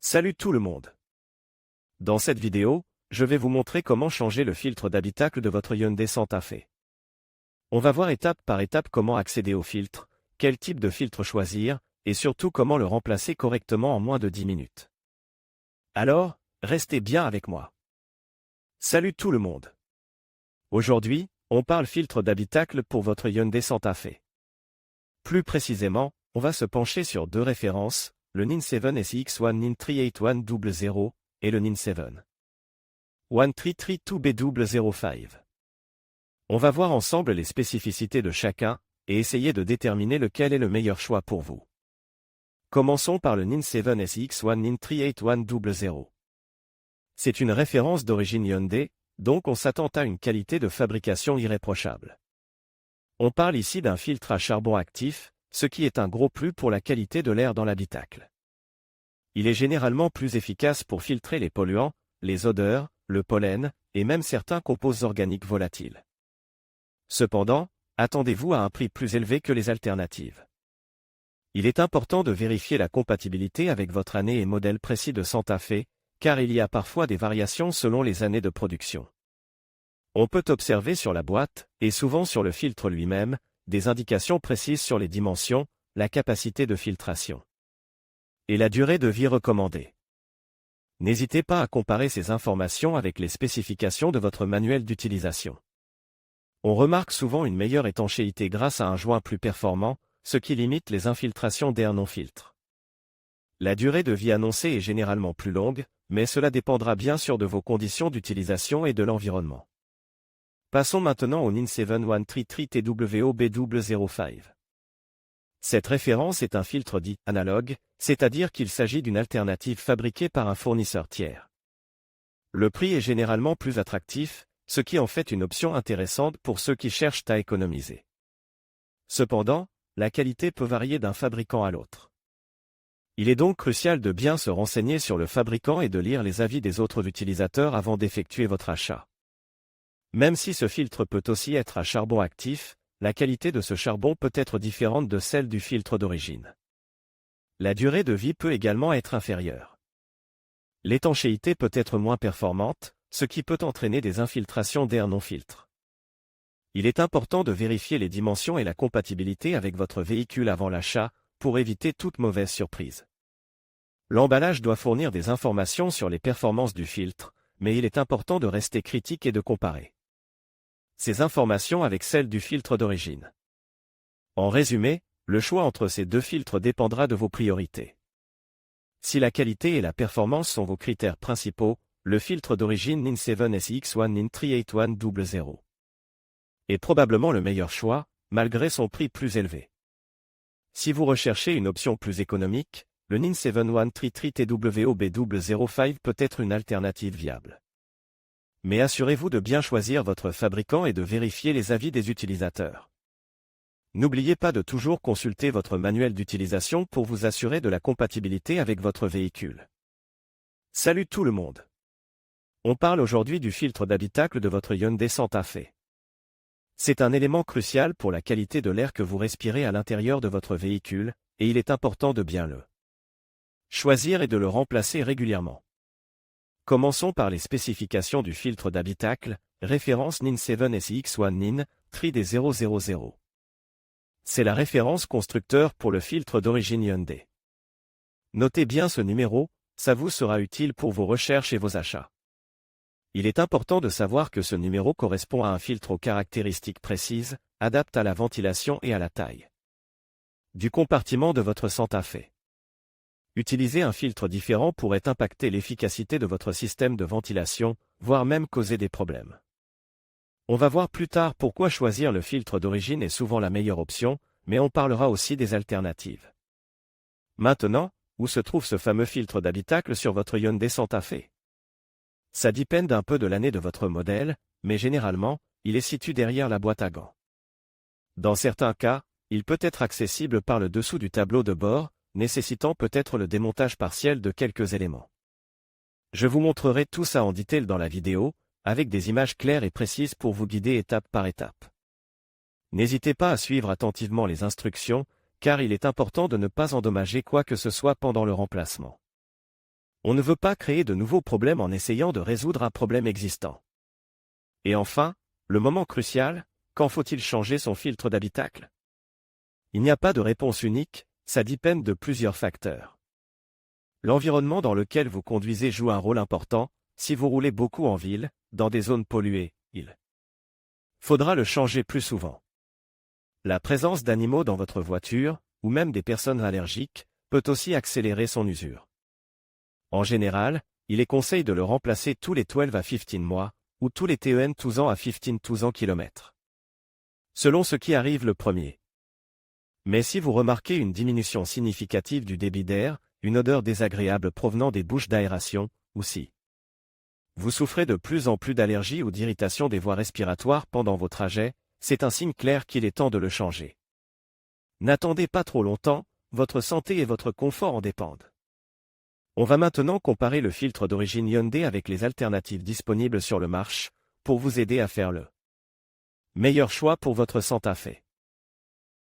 Salut tout le monde! Dans cette vidéo, je vais vous montrer comment changer le filtre d'habitacle de votre Hyundai Santa Fe. On va voir étape par étape comment accéder au filtre, quel type de filtre choisir, et surtout comment le remplacer correctement en moins de 10 minutes. Alors, restez bien avec moi. Salut tout le monde! Aujourd'hui, on parle filtre d'habitacle pour votre Hyundai Santa Fe. Plus précisément, on va se pencher sur deux références, le NIN7 SX1 NIN38100 et le NIN7 1332B005. On va voir ensemble les spécificités de chacun et essayer de déterminer lequel est le meilleur choix pour vous. Commençons par le NIN7 SX1 NIN38100. C'est une référence d'origine Hyundai, donc on s'attend à une qualité de fabrication irréprochable. On parle ici d'un filtre à charbon actif, ce qui est un gros plus pour la qualité de l'air dans l'habitacle. Il est généralement plus efficace pour filtrer les polluants, les odeurs, le pollen, et même certains composés organiques volatiles. Cependant, attendez-vous à un prix plus élevé que les alternatives. Il est important de vérifier la compatibilité avec votre année et modèle précis de Santa Fe, car il y a parfois des variations selon les années de production. On peut observer sur la boîte, et souvent sur le filtre lui-même, des indications précises sur les dimensions, la capacité de filtration et la durée de vie recommandée. N'hésitez pas à comparer ces informations avec les spécifications de votre manuel d'utilisation. On remarque souvent une meilleure étanchéité grâce à un joint plus performant, ce qui limite les infiltrations d'air non-filtre. La durée de vie annoncée est généralement plus longue, mais cela dépendra bien sûr de vos conditions d'utilisation et de l'environnement. Passons maintenant au NIN7 1332TWOB005. Cette référence est un filtre dit « analogue », c'est-à-dire qu'il s'agit d'une alternative fabriquée par un fournisseur tiers. Le prix est généralement plus attractif, ce qui en fait une option intéressante pour ceux qui cherchent à économiser. Cependant, la qualité peut varier d'un fabricant à l'autre. Il est donc crucial de bien se renseigner sur le fabricant et de lire les avis des autres utilisateurs avant d'effectuer votre achat. Même si ce filtre peut aussi être à charbon actif, la qualité de ce charbon peut être différente de celle du filtre d'origine. La durée de vie peut également être inférieure. L'étanchéité peut être moins performante, ce qui peut entraîner des infiltrations d'air non-filtre. Il est important de vérifier les dimensions et la compatibilité avec votre véhicule avant l'achat, pour éviter toute mauvaise surprise. L'emballage doit fournir des informations sur les performances du filtre, mais il est important de rester critique et de comparer ces informations avec celles du filtre d'origine. En résumé, le choix entre ces deux filtres dépendra de vos priorités. Si la qualité et la performance sont vos critères principaux, le filtre d'origine NIN7 SX1 NIN38100 est probablement le meilleur choix, malgré son prix plus élevé. Si vous recherchez une option plus économique, le NIN7 1332TWOB005 peut être une alternative viable. Mais assurez-vous de bien choisir votre fabricant et de vérifier les avis des utilisateurs. N'oubliez pas de toujours consulter votre manuel d'utilisation pour vous assurer de la compatibilité avec votre véhicule. Salut tout le monde! On parle aujourd'hui du filtre d'habitacle de votre Hyundai Santa Fe. C'est un élément crucial pour la qualité de l'air que vous respirez à l'intérieur de votre véhicule, et il est important de bien le choisir et de le remplacer régulièrement. Commençons par les spécifications du filtre d'habitacle, référence NIN7 SX1 NIN, TRI-D000. C'est la référence constructeur pour le filtre d'origine Hyundai. Notez bien ce numéro, ça vous sera utile pour vos recherches et vos achats. Il est important de savoir que ce numéro correspond à un filtre aux caractéristiques précises, adapte à la ventilation et à la taille du compartiment de votre Santa Fe. Utiliser un filtre différent pourrait impacter l'efficacité de votre système de ventilation, voire même causer des problèmes. On va voir plus tard pourquoi choisir le filtre d'origine est souvent la meilleure option, mais on parlera aussi des alternatives. Maintenant, où se trouve ce fameux filtre d'habitacle sur votre Hyundai Santa Fe? Ça dépend un peu de l'année de votre modèle, mais généralement, il est situé derrière la boîte à gants. Dans certains cas, il peut être accessible par le dessous du tableau de bord, nécessitant peut-être le démontage partiel de quelques éléments. Je vous montrerai tout ça en détail dans la vidéo, avec des images claires et précises pour vous guider étape par étape. N'hésitez pas à suivre attentivement les instructions, car il est important de ne pas endommager quoi que ce soit pendant le remplacement. On ne veut pas créer de nouveaux problèmes en essayant de résoudre un problème existant. Et enfin, le moment crucial, quand faut-il changer son filtre d'habitacle? Il n'y a pas de réponse unique, ça dépend de plusieurs facteurs. L'environnement dans lequel vous conduisez joue un rôle important. Si vous roulez beaucoup en ville, dans des zones polluées, il faudra le changer plus souvent. La présence d'animaux dans votre voiture, ou même des personnes allergiques, peut aussi accélérer son usure. En général, il est conseillé de le remplacer tous les 12 à 15 mois, ou tous les 12 ans à 15 ans km. Selon ce qui arrive le premier. Mais si vous remarquez une diminution significative du débit d'air, une odeur désagréable provenant des bouches d'aération, ou si vous souffrez de plus en plus d'allergies ou d'irritation des voies respiratoires pendant vos trajets, c'est un signe clair qu'il est temps de le changer. N'attendez pas trop longtemps, votre santé et votre confort en dépendent. On va maintenant comparer le filtre d'origine Hyundai avec les alternatives disponibles sur le marché, pour vous aider à faire le meilleur choix pour votre Santa Fe.